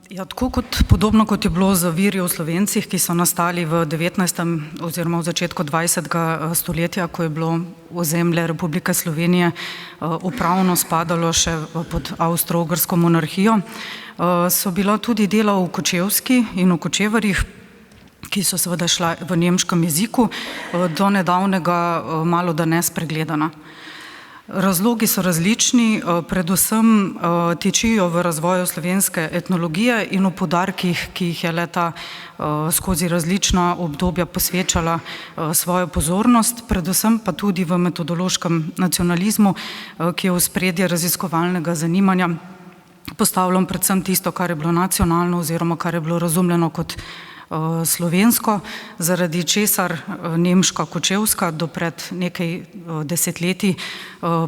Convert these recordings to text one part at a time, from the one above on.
Ja, podobno kot je bilo z viri o Slovencih, ki so nastali v 19. oziroma v začetku 20. stoletja, ko je bilo ozemlje Republike Slovenije upravno spadalo še pod Avstro-Ogrsko monarhijo, so bila tudi dela o Kočevski in o Kočevarjih, ki so seveda šla v nemškem jeziku, do nedavnega malo da nespregledana. Razlogi so različni, predvsem tičijo v razvoju slovenske etnologije in v poudarkih, ki jih je le-ta skozi različna obdobja posvečala svojo pozornost, predvsem pa tudi v metodološkem nacionalizmu, ki je v ospredje raziskovalnega zanimanja postavljal predvsem tisto, kar je bilo nacionalno oziroma kar je bilo razumljeno kot slovensko, zaradi česar nemška Kočevska do pred nekaj desetletij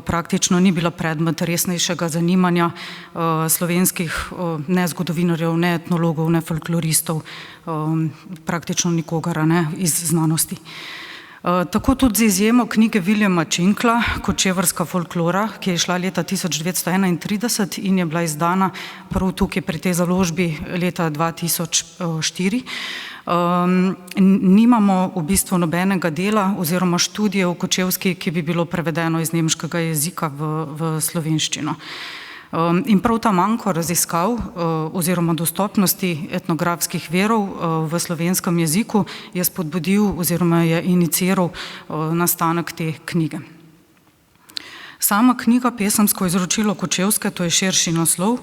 praktično ni bila predmet resnejšega zanimanja slovenskih ne zgodovinarjev, ne etnologov, ne folkloristov, praktično nikogar iz znanosti. Tako tudi z izjemo knjige Viljama Činkla, Kočevarska folklora, ki je šla leta 1931 in je bila izdana prav tukaj pri tej založbi leta 2004. Nimamo v bistvu nobenega dela oziroma študije o Kočevski, ki bi bilo prevedeno iz nemškega jezika v slovenščino. In prav ta manko raziskav oziroma dostopnosti etnografskih virov v slovenskem jeziku je spodbudil oziroma je iniciiral nastanek te knjige. Sama knjiga Pesemsko izročilo Kočevske, to je širši naslov,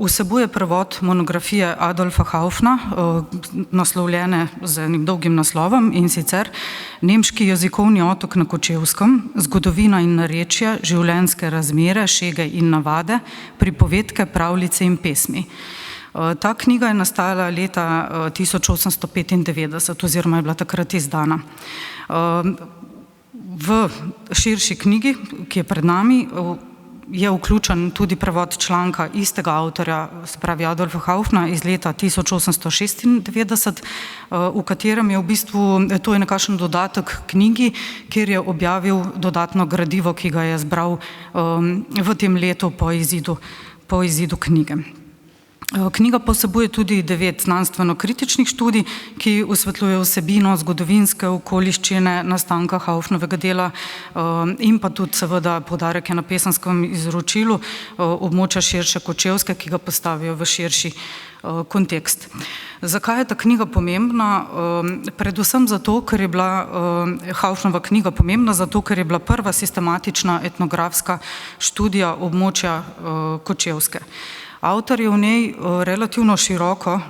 vsebuje prevod monografije Adolfa Haufna, naslovljene z enim dolgim naslovom, in sicer Nemški jezikovni otok na Kočevskem, zgodovina in narečje, življenjske razmere, šege in navade, pripovedke, pravljice in pesmi. Ta knjiga je nastala leta 1895 oziroma je bila takrat izdana. V širši knjigi, ki je pred nami, je vključen tudi prevod članka istega avtorja, se pravi Adolfa Haufna, iz leta 1896, v katerem je v bistvu, to je nekakšen dodatek knjigi, kjer je objavil dodatno gradivo, ki ga je zbral v tem letu po izidu knjige. Knjiga posebuje tudi 9 znanstveno-kritičnih študij, ki osvetljujejo vsebino, zgodovinske okoliščine nastanka Haufnovega dela in pa tudi seveda poudarek je na Pesenskem izročilu območja širše Kočevske, ki ga postavijo v širši kontekst. Zakaj je ta knjiga pomembna? Predvsem zato, ker je bila Haufnova knjiga pomembna, zato ker je bila prva sistematična etnografska študija območja Kočevske. Avtor je v njej relativno široko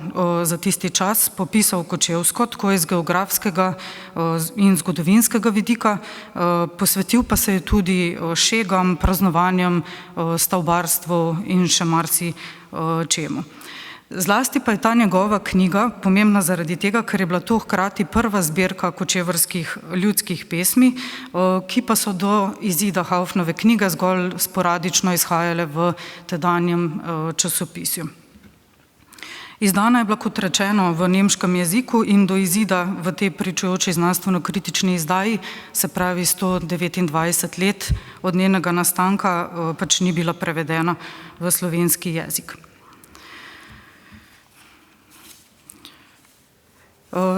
za tisti čas popisal Kočevsko, tako iz geografskega in zgodovinskega vidika, posvetil pa se je tudi šegam, praznovanjem, stavbarstvu in še marsičemu. Zlasti pa je ta njegova knjiga pomembna zaradi tega, ker je bila to hkrati prva zbirka kočevarskih ljudskih pesmi, ki pa so do izida Haufnove knjige zgolj sporadično izhajale v tedanjem časopisju. Izdana je bila, kot rečeno, v nemškem jeziku in do izida v tej pričujoči znanstveno-kritični izdaji, se pravi 129 let od njenega nastanka, pač ni bila prevedena v slovenski jezik.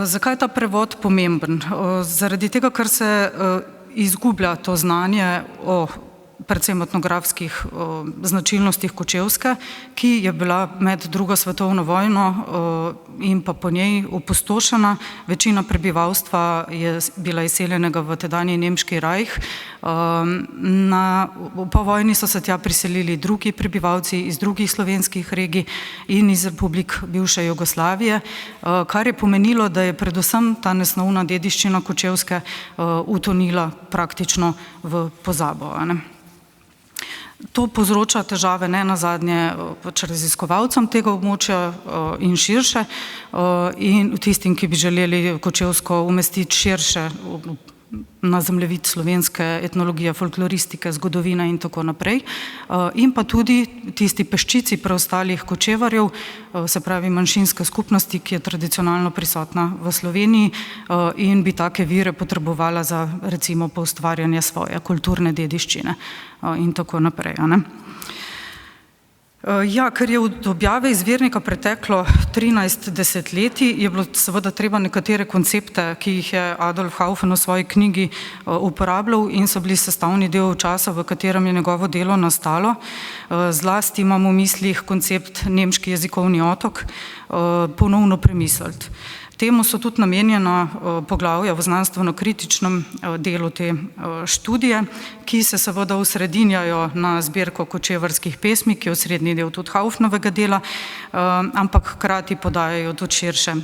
Zakaj je ta prevod pomemben? Zaradi tega, ker se izgublja to znanje o predvsem etnografskih značilnostih Kočevske, ki je bila med drugo svetovno vojno in pa po njej opustošena. Večina prebivalstva je bila izseljenega v tedanji nemški Reich. Po vojni so se tja priselili drugi prebivalci iz drugih slovenskih regij in iz republik bivše Jugoslavije, kar je pomenilo, da je predvsem ta nesnovna dediščina Kočevske utonila praktično v pozabo. To povzroča težave ne nazadnje pač raziskovalcem tega območja in širše in tistim, ki bi želeli Kočevsko umestiti širše na zemljevid slovenske etnologije, folkloristike, zgodovine in tako naprej. In pa tudi tisti peščici preostalih kočevarjev, se pravi manjšinske skupnosti, ki je tradicionalno prisotna v Sloveniji in bi take vire potrebovala za recimo poustvarjanje svoje kulturne dediščine in tako naprej. Ja, ker je od objave izvirnika preteklo 13 desetletij, je bilo seveda treba nekatere koncepte, ki jih je Adolf Haufen v svoji knjigi uporabljal in so bili sestavni del časa, v katerem je njegovo delo nastalo. Zlasti imam v mislih koncept nemški jezikovni otok, ponovno premisliti. Temu so tudi namenjena poglavja v znanstveno-kritičnem delu te študije, ki se seveda osredinjajo na zbirko kočevarskih pesmi, ki je osrednji del tudi Haufnovega dela, ampak hkrati podajajo tudi širše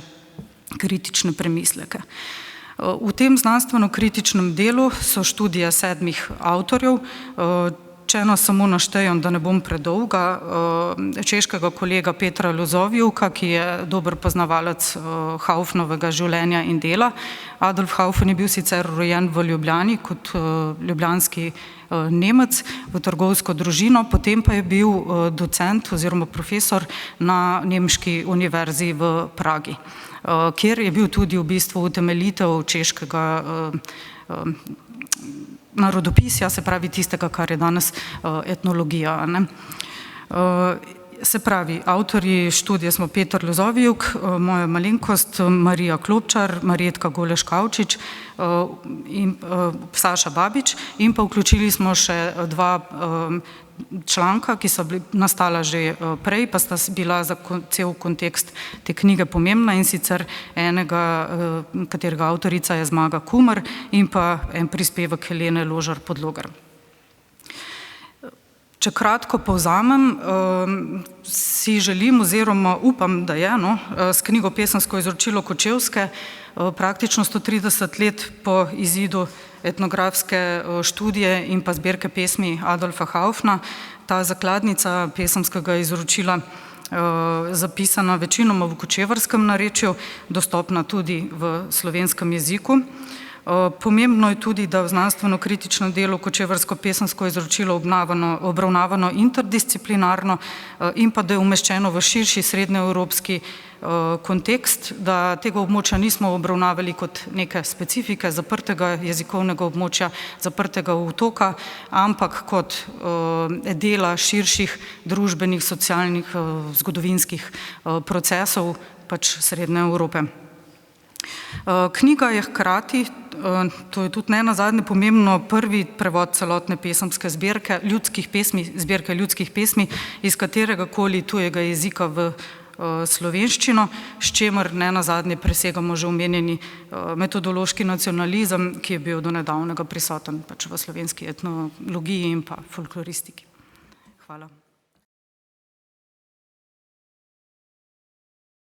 kritične premisleke. V tem znanstveno-kritičnem delu so študije 7 avtorjev. Če nas samo naštejem, da ne bom predolga, češkega kolega Petra Lozovivka, ki je dober poznavalec Haufnovega življenja in dela. Adolf Haufen je bil sicer rojen v Ljubljani kot ljubljanski Nemec v trgovsko družino, potem pa je bil docent oziroma profesor na nemški univerzi v Pragi, kjer je bil tudi v bistvu utemeljitelj češkega narodopisja, se pravi tistega, kar je danes etnologija. Se pravi, avtorji študije smo Peter Lozovivk, moja malenkost, Marija Klopčar, Marjetka Goleš Kavčič in Saša Babič, in pa vključili smo še 2 članka, ki so nastala že prej, pa sta bila za cel kontekst te knjige pomembna, in sicer enega, katerega avtorica je Zmaga Kumar, in pa en prispevek Helene Ložar Podlogar. Če kratko povzamem, si želim oziroma upam, da je s knjigo Pesemsko izročilo Kočevske praktično 130 let po izidu etnografske študije in pa zbirke pesmi Adolfa Haufna ta zakladnica pesemskega izročila zapisana večinoma v kočevarskem narečju, dostopna tudi v slovenskem jeziku. Pomembno je tudi, da v znanstveno-kritičnem delu kočevarsko pesemsko izročilo obravnavano interdisciplinarno in pa da je umeščeno v širši srednjeevropski kontekst, da tega območja nismo obravnavali kot neke specifike zaprtega jezikovnega območja, zaprtega otoka, ampak kot dela širših družbenih, socialnih, zgodovinskih procesov pač Srednje Evrope. Knjiga je hkrati, to je tudi nenazadnje pomembno, prvi prevod celotne pesemske zbirke ljudskih pesmi, zbirke ljudskih pesmi iz kateregakoli tujega jezika v slovenščino, s čimer nenazadnje presegamo že omenjeni metodološki nacionalizem, ki je bil do nedavnega prisoten pač v slovenski etnologiji in pa folkloristiki. Hvala.